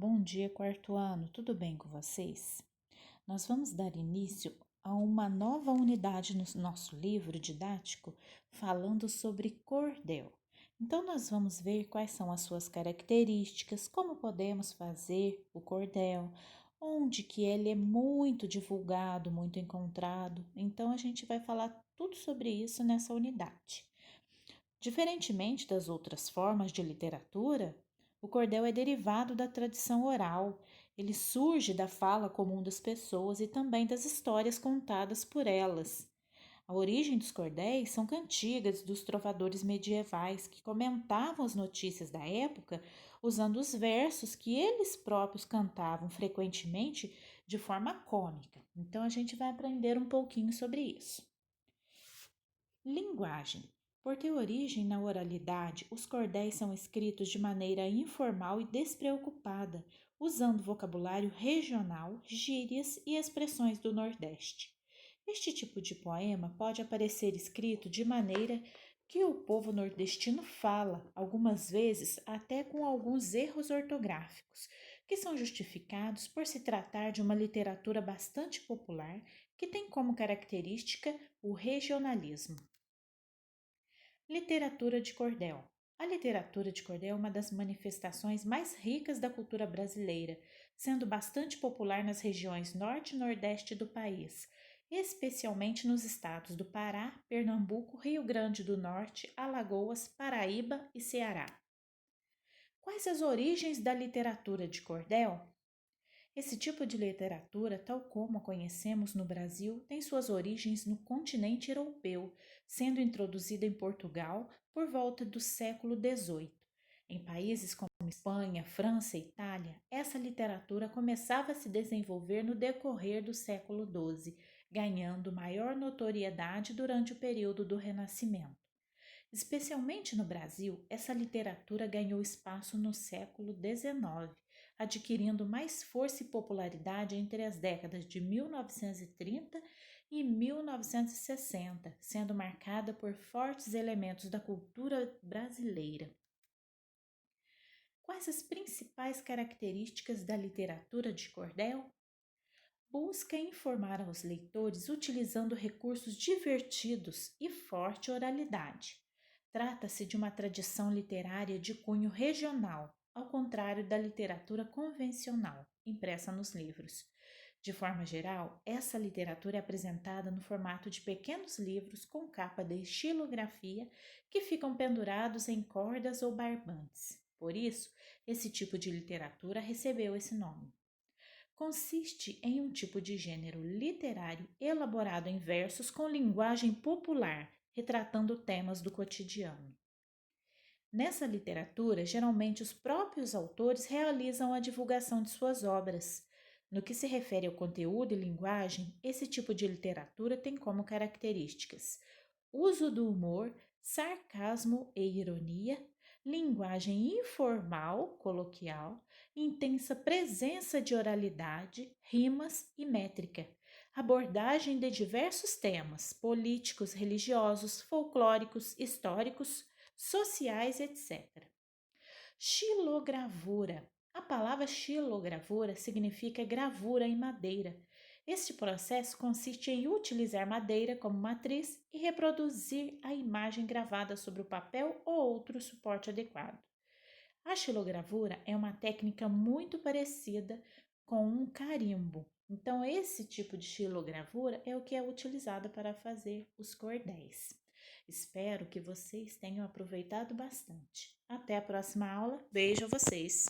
Bom dia, quarto ano, tudo bem com vocês? Nós vamos dar início a uma nova unidade no nosso livro didático falando sobre cordel. Então, nós vamos ver quais são as suas características, como podemos fazer o cordel, onde que ele é muito divulgado, muito encontrado. Então, a gente vai falar tudo sobre isso nessa unidade. Diferentemente das outras formas de literatura, o cordel é derivado da tradição oral. Ele surge da fala comum das pessoas e também das histórias contadas por elas. A origem dos cordéis são cantigas dos trovadores medievais que comentavam as notícias da época usando os versos que eles próprios cantavam frequentemente de forma cômica. Então a gente vai aprender um pouquinho sobre isso. Linguagem. Por ter origem na oralidade, os cordéis são escritos de maneira informal e despreocupada, usando vocabulário regional, gírias e expressões do Nordeste. Este tipo de poema pode aparecer escrito de maneira que o povo nordestino fala, algumas vezes até com alguns erros ortográficos, que são justificados por se tratar de uma literatura bastante popular que tem como característica o regionalismo. Literatura de cordel. A literatura de cordel é uma das manifestações mais ricas da cultura brasileira, sendo bastante popular nas regiões norte e nordeste do país, especialmente nos estados do Pará, Pernambuco, Rio Grande do Norte, Alagoas, Paraíba e Ceará. Quais as origens da literatura de cordel? Esse tipo de literatura, tal como a conhecemos no Brasil, tem suas origens no continente europeu, sendo introduzida em Portugal por volta do século XVIII. Em países como Espanha, França e Itália, essa literatura começava a se desenvolver no decorrer do século XII, ganhando maior notoriedade durante o período do Renascimento. Especialmente no Brasil, essa literatura ganhou espaço no século XIX, adquirindo mais força e popularidade entre as décadas de 1930 e 1960, sendo marcada por fortes elementos da cultura brasileira. Quais as principais características da literatura de cordel? Busca informar aos leitores utilizando recursos divertidos e forte oralidade. Trata-se de uma tradição literária de cunho regional, ao contrário da literatura convencional, impressa nos livros. De forma geral, essa literatura é apresentada no formato de pequenos livros com capa de estilografia que ficam pendurados em cordas ou barbantes. Por isso, esse tipo de literatura recebeu esse nome. Consiste em um tipo de gênero literário elaborado em versos com linguagem popular, retratando temas do cotidiano. Nessa literatura, geralmente os próprios autores realizam a divulgação de suas obras. No que se refere ao conteúdo e linguagem, esse tipo de literatura tem como características uso do humor, sarcasmo e ironia, linguagem informal, coloquial, intensa presença de oralidade, rimas e métrica, abordagem de diversos temas políticos, religiosos, folclóricos, históricos, sociais, etc. Xilogravura. A palavra xilogravura significa gravura em madeira. Este processo consiste em utilizar madeira como matriz e reproduzir a imagem gravada sobre o papel ou outro suporte adequado. A xilogravura é uma técnica muito parecida com um carimbo. Então, esse tipo de xilogravura é o que é utilizado para fazer os cordéis. Espero que vocês tenham aproveitado bastante. Até a próxima aula. Beijo a vocês!